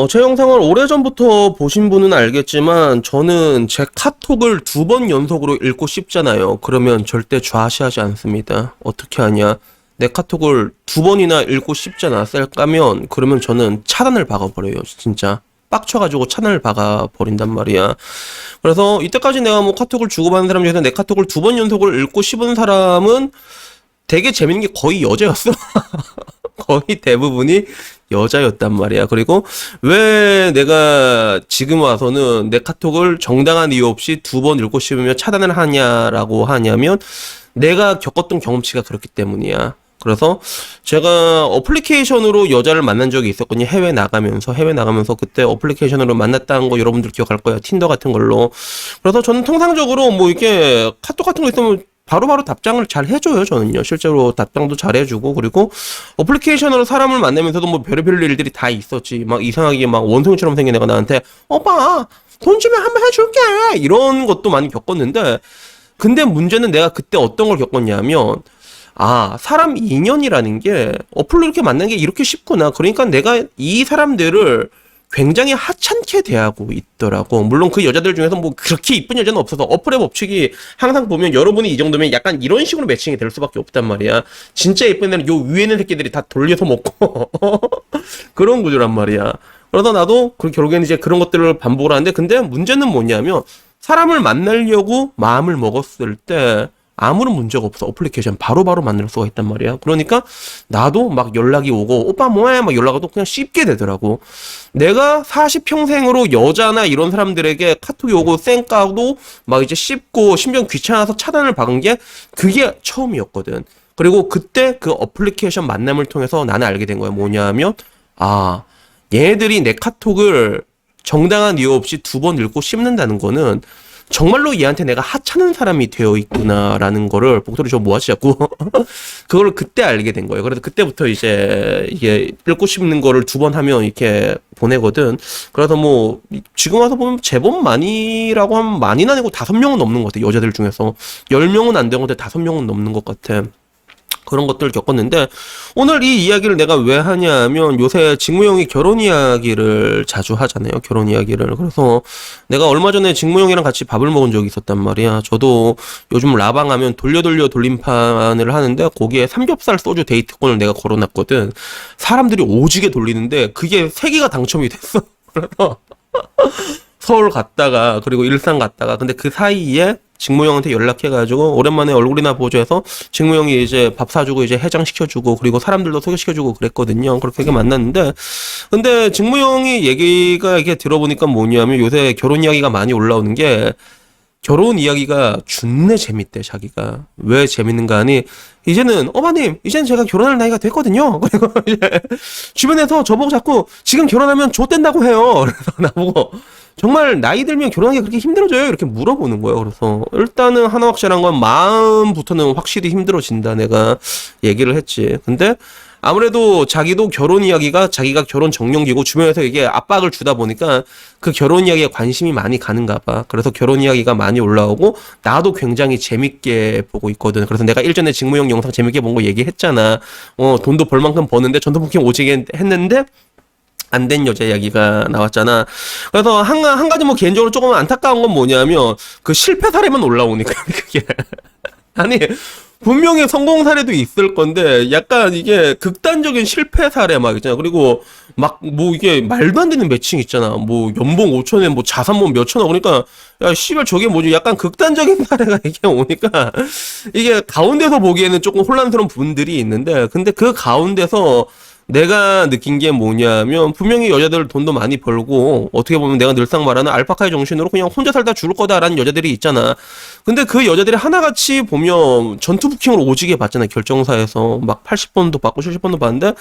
제 영상을 오래전부터 보신 분은 알겠지만 저는 제 카톡을 2번 연속으로 읽고 씹잖아요. 그러면 절대 좌시하지 않습니다. 어떻게 하냐? 내 카톡을 2번이나 읽고 씹잖아. 셀 까면 그러면 저는 차단을 박아버려요. 진짜. 빡쳐가지고 차단을 박아버린단 말이야. 그래서 이때까지 내가 뭐 카톡을 주고받은 사람 중에서 내 카톡을 2번 연속으로 읽고 씹은 사람은 되게 재밌는 게 거의 여자였어. 거의 대부분이 여자였단 말이야. 그리고 왜 내가 지금 와서는 내 카톡을 정당한 이유 없이 2번 읽고 씹으며 차단을 하냐라고 하냐면 내가 겪었던 경험치가 그렇기 때문이야. 그래서 제가 어플리케이션으로 여자를 만난 적이 있었거든요. 해외 나가면서 그때 어플리케이션으로 만났다는 거 여러분들 기억할 거야. 틴더 같은 걸로. 그래서 저는 통상적으로 뭐 이렇게 카톡 같은 거 있으면 바로바로 답장을 잘 해줘요, 저는요. 실제로 답장도 잘 해주고, 그리고 어플리케이션으로 사람을 만나면서도 뭐 별의별 일들이 다 있었지. 막 이상하게 막 원숭이처럼 생긴 애가 나한테, 오빠, 돈 주면 한번 해줄게! 이런 것도 많이 겪었는데, 근데 문제는 내가 그때 어떤 걸 겪었냐면, 사람 인연이라는 게 어플로 이렇게 만나는 게 이렇게 쉽구나. 그러니까 내가 이 사람들을 굉장히 하찮게 대하고 있더라고. 물론 그 여자들 중에서 뭐 그렇게 이쁜 여자는 없어서 어플의 법칙이 항상 보면 여러분이 이 정도면 약간 이런 식으로 매칭이 될 수밖에 없단 말이야. 진짜 예쁜 애는 요 위에 있는 새끼들이 다 돌려서 먹고 그런 구조란 말이야. 그러다 나도 결국에는 이제 그런 것들을 반복을 하는데, 근데 문제는 뭐냐면 사람을 만나려고 마음을 먹었을 때 아무런 문제가 없어. 어플리케이션 바로바로 만날 수가 있단 말이야. 그러니까 나도 막 연락이 오고 오빠 뭐해? 막 연락 와도 그냥 씹게 되더라고. 내가 40평생으로 여자나 이런 사람들에게 카톡이 오고 쌩까도 막 이제 씹고 심지어 귀찮아서 차단을 박은 게 그게 처음이었거든. 그리고 그때 그 어플리케이션 만남을 통해서 나는 알게 된 거야. 뭐냐면 얘네들이 내 카톡을 정당한 이유 없이 2번 읽고 씹는다는 거는 정말로 얘한테 내가 하찮은 사람이 되어 있구나라는 거를, 목소리 좀 뭐하지 자꾸 그걸 그때 알게 된 거예요. 그래서 그때부터 이제 이게 읽고 씹는 거를 2번 하면 이렇게 보내거든. 그래서 뭐 지금 와서 보면 제법 많이라고 하면 많이는 아니고 5명은 넘는 것 같아. 여자들 중에서 10명은 안 되는 것 같아. 5명은 넘는 것 같아. 그런 것들을 겪었는데, 오늘 이 이야기를 내가 왜 하냐면 요새 직무형이 결혼 이야기를 자주 하잖아요. 결혼 이야기를. 그래서 내가 얼마 전에 직무형이랑 같이 밥을 먹은 적이 있었단 말이야. 저도 요즘 라방 하면 돌려 돌림판을 하는데 거기에 삼겹살 소주 데이트권을 내가 걸어놨거든. 사람들이 오지게 돌리는데 그게 3개가 당첨이 됐어. 그래서 서울 갔다가 그리고 일산 갔다가, 근데 그 사이에 직무형한테 연락해가지고 오랜만에 얼굴이나 보자 해서 직무형이 이제 밥 사주고 이제 해장시켜주고 그리고 사람들도 소개시켜주고 그랬거든요. 그렇게 만났는데, 근데 직무형이 얘기가 이렇게 들어보니까 뭐냐면 요새 결혼 이야기가 많이 올라오는 게, 결혼 이야기가 준내 재밌대. 자기가 왜 재밌는가 하니, 이제는 어머님 이제는 제가 결혼할 나이가 됐거든요. 그리고 이제 주변에서 저보고 자꾸 지금 결혼하면 좆된다고 해요. 그래서 나보고 정말 나이 들면 결혼하기 그렇게 힘들어져요? 이렇게 물어보는 거예요. 그래서 일단은 하나 확실한 건 마음부터는 확실히 힘들어진다, 내가 얘기를 했지. 근데 아무래도 자기도 결혼 이야기가 자기가 결혼 정년기고 주변에서 이게 압박을 주다 보니까 그 결혼 이야기에 관심이 많이 가는가 봐. 그래서 결혼 이야기가 많이 올라오고 나도 굉장히 재밌게 보고 있거든. 그래서 내가 일전에 직무형 영상 재밌게 본 거 얘기했잖아. 돈도 벌 만큼 버는데 전투부킹 오지게 했는데 안 된 여자 이야기가 나왔잖아. 그래서 한 가지 뭐 개인적으로 조금 안타까운 건 뭐냐면 그 실패 사례만 올라오니까 그게 아니, 분명히 성공 사례도 있을 건데 약간 이게 극단적인 실패 사례 막 있잖아. 그리고 막 뭐 이게 말도 안 되는 매칭 있잖아. 뭐 연봉 5천에 뭐 자산 뭐 몇천억. 그러니까 야 씨발 저게 뭐지? 약간 극단적인 사례가 이게 오니까 이게 가운데서 보기에는 조금 혼란스러운 부분들이 있는데, 근데 그 가운데서 내가 느낀 게 뭐냐면 분명히 여자들 돈도 많이 벌고 어떻게 보면 내가 늘상 말하는 알파카의 정신으로 그냥 혼자 살다 죽을 거다라는 여자들이 있잖아. 근데 그 여자들이 하나같이 보면 전투 부킹으로 오지게 받잖아. 결정사에서 막 80번도 받고 70번도 받는데,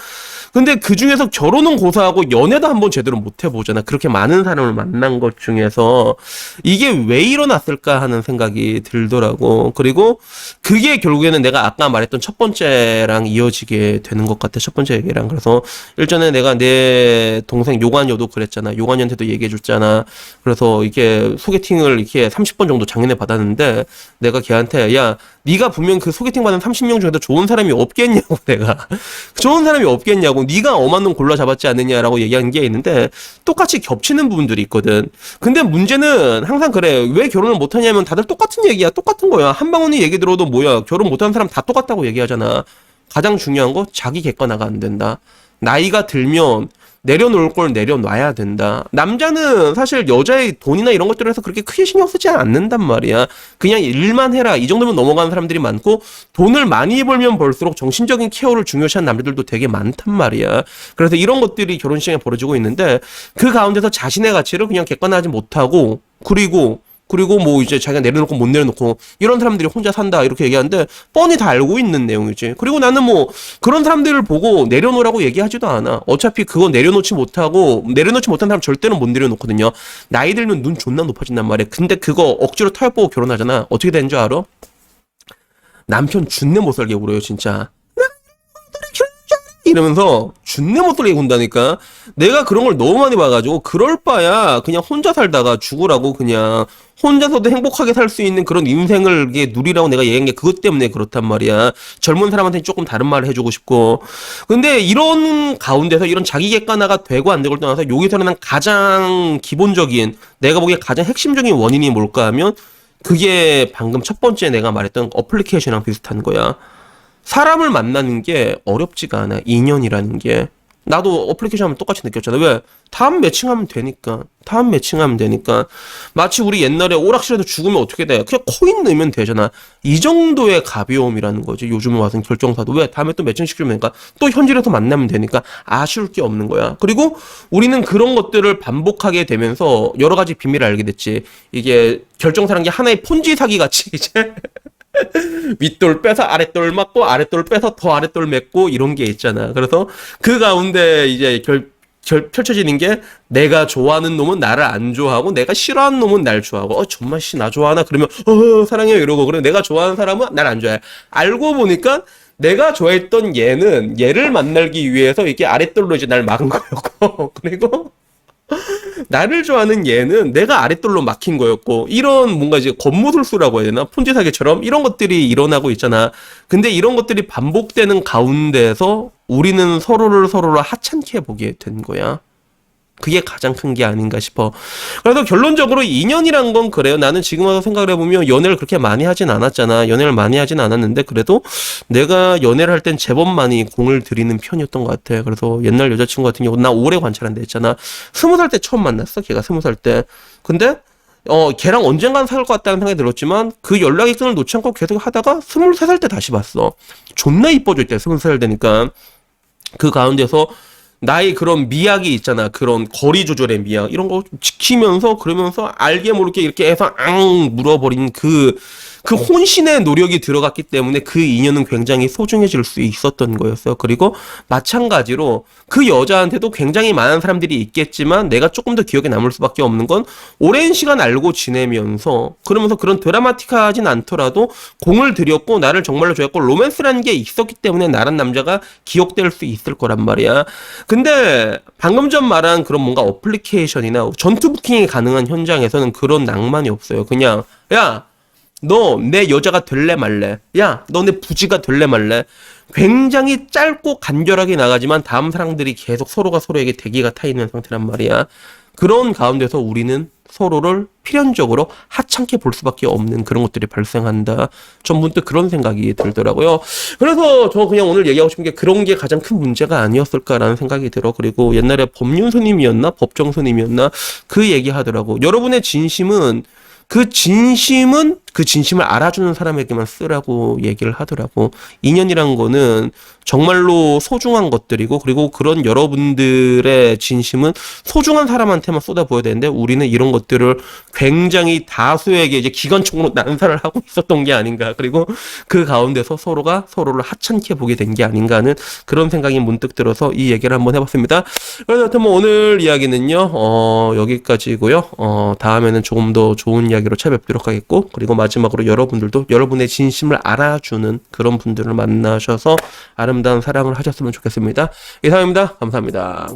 근데 그 중에서 결혼은 고사하고 연애도 한번 제대로 못 해보잖아. 그렇게 많은 사람을 만난 것 중에서 이게 왜 일어났을까 하는 생각이 들더라고. 그리고 그게 결국에는 내가 아까 말했던 첫 번째랑 이어지게 되는 것 같아. 첫 번째 얘기랑. 그래서 일전에 내가 내 동생 요관여도 그랬잖아. 요관이한테도 얘기해줬잖아. 그래서 이게 소개팅을 이렇게 30번 정도 작년에 받았는데 내가 걔한테 야 네가 분명 그 소개팅 받은 30명 중에도 좋은 사람이 없겠냐고 내가 좋은 사람이 없겠냐고 네가 엄한 놈 골라 잡았지 않느냐라고 얘기한 게 있는데 똑같이 겹치는 부분들이 있거든. 근데 문제는 항상 그래. 왜 결혼을 못하냐면 다들 똑같은 얘기야. 똑같은 거야. 한방언니 얘기 들어도 뭐야. 결혼 못하는 사람 다 똑같다고 얘기하잖아. 가장 중요한 거 자기 객관화가 안 된다. 나이가 들면 내려놓을 걸 내려놔야 된다. 남자는 사실 여자의 돈이나 이런 것들을 해서 그렇게 크게 신경 쓰지 않는단 말이야. 그냥 일만 해라. 이 정도면 넘어가는 사람들이 많고 돈을 많이 벌면 벌수록 정신적인 케어를 중요시하는 남자들도 되게 많단 말이야. 그래서 이런 것들이 결혼 시장에 벌어지고 있는데 그 가운데서 자신의 가치를 그냥 객관화하지 못하고 그리고 뭐 이제 자기가 내려놓고 못 내려놓고 이런 사람들이 혼자 산다 이렇게 얘기하는데 뻔히 다 알고 있는 내용이지. 그리고 나는 뭐 그런 사람들을 보고 내려놓으라고 얘기하지도 않아. 어차피 그거 내려놓지 못한 사람 절대로 못 내려놓거든요. 나이 들면 눈 존나 높아진단 말이야. 근데 그거 억지로 타협 보고 결혼하잖아. 어떻게 되는 줄 알아? 남편 준내 못 살게 울어요 진짜. 이러면서 준내 못 살게 군다니까. 내가 그런 걸 너무 많이 봐가지고 그럴 바야 그냥 혼자 살다가 죽으라고. 그냥 혼자서도 행복하게 살 수 있는 그런 인생을 이게 누리라고 내가 얘기한 게 그것 때문에 그렇단 말이야. 젊은 사람한테 조금 다른 말을 해주고 싶고. 근데 이런 가운데서 이런 자기 객관화가 되고 안 되고를 떠나서 여기서는 가장 기본적인 내가 보기에 가장 핵심적인 원인이 뭘까 하면 그게 방금 첫 번째 내가 말했던 어플리케이션이랑 비슷한 거야. 사람을 만나는 게 어렵지가 않아. 인연이라는 게. 나도 어플리케이션 하면 똑같이 느꼈잖아. 왜? 다음 매칭하면 되니까. 마치 우리 옛날에 오락실에서 죽으면 어떻게 돼? 그냥 코인 넣으면 되잖아. 이 정도의 가벼움이라는 거지. 요즘 와서는 결정사도. 왜? 다음에 또 매칭시키면 되니까. 또 현실에서 만나면 되니까. 아쉬울 게 없는 거야. 그리고 우리는 그런 것들을 반복하게 되면서 여러 가지 비밀을 알게 됐지. 이게 결정사라는 게 하나의 폰지 사기 같이 이제 윗돌 빼서 아랫돌 맞고 아랫돌 빼서 더 아랫돌 맺고 이런 게 있잖아. 그래서 그 가운데 이제 펼쳐지는 게 내가 좋아하는 놈은 나를 안 좋아하고 내가 싫어하는 놈은 날 좋아하고 정말 씨 나 좋아하나? 그러면 사랑해요 이러고. 그래 내가 좋아하는 사람은 날 안 좋아해. 알고 보니까 내가 좋아했던 얘를 만나기 위해서 이게 아랫돌로 이제 날 막은 거였고 그리고 나를 좋아하는 얘는 내가 아랫돌로 막힌 거였고. 이런 뭔가 이제 겉모술수라고 해야 되나? 폰지 사기처럼 이런 것들이 일어나고 있잖아. 근데 이런 것들이 반복되는 가운데서 우리는 서로를 하찮게 보게 된 거야. 그게 가장 큰 게 아닌가 싶어. 그래서 결론적으로 인연이란 건 그래요. 나는 지금 와서 생각을 해보면 연애를 그렇게 많이 하진 않았잖아. 연애를 많이 하진 않았는데 그래도 내가 연애를 할 땐 제법 많이 공을 들이는 편이었던 것 같아. 그래서 옛날 여자친구 같은 경우 나 오래 관찰한다 했잖아. 20살 때 처음 만났어. 걔가 20살 때. 근데 걔랑 언젠간 사귈 것 같다는 생각이 들었지만 그 연락의 끈을 놓지 않고 계속 하다가 23살 때 다시 봤어. 존나 이뻐져 있대. 20살 되니까. 그 가운데서 나의 그런 미학이 있잖아. 그런 거리 조절의 미학. 이런 거 지키면서 그러면서 알게 모르게 이렇게 해서 물어버린 그 혼신의 노력이 들어갔기 때문에 그 인연은 굉장히 소중해질 수 있었던 거였어요. 그리고 마찬가지로 그 여자한테도 굉장히 많은 사람들이 있겠지만 내가 조금 더 기억에 남을 수밖에 없는 건 오랜 시간 알고 지내면서 그러면서 그런 드라마틱하진 않더라도 공을 들였고 나를 정말로 좋아했고 로맨스라는 게 있었기 때문에 나란 남자가 기억될 수 있을 거란 말이야. 근데 방금 전 말한 그런 뭔가 어플리케이션이나 전투 부킹이 가능한 현장에서는 그런 낭만이 없어요. 그냥 야 너 내 여자가 될래 말래? 야, 너 내 부지가 될래 말래? 굉장히 짧고 간결하게 나가지만 다음 사람들이 계속 서로가 서로에게 대기가 타 있는 상태란 말이야. 그런 가운데서 우리는 서로를 필연적으로 하찮게 볼 수밖에 없는 그런 것들이 발생한다. 전 문득 그런 생각이 들더라고요. 그래서 저 그냥 오늘 얘기하고 싶은 게 그런 게 가장 큰 문제가 아니었을까라는 생각이 들어. 그리고 옛날에 법륜 스님이었나? 법정 스님이었나? 그 얘기 하더라고. 여러분의 진심은 그 진심을 알아주는 사람에게만 쓰라고 얘기를 하더라고. 인연이란 거는 정말로 소중한 것들이고 그리고 그런 여러분들의 진심은 소중한 사람한테만 쏟아부어야 되는데 우리는 이런 것들을 굉장히 다수에게 이제 기관총으로 난사를 하고 있었던 게 아닌가. 그리고 그 가운데서 서로가 서로를 하찮게 보게 된 게 아닌가 하는 그런 생각이 문득 들어서 이 얘기를 한번 해봤습니다. 그래서 하여튼 뭐 오늘 이야기는요 여기까지고요. 다음에는 조금 더 좋은 이야기로 찾아뵙도록 하겠고 그리고 마지막으로 여러분들도 여러분의 진심을 알아주는 그런 분들을 만나셔서 아름다운 사랑을 하셨으면 좋겠습니다. 이상입니다. 감사합니다.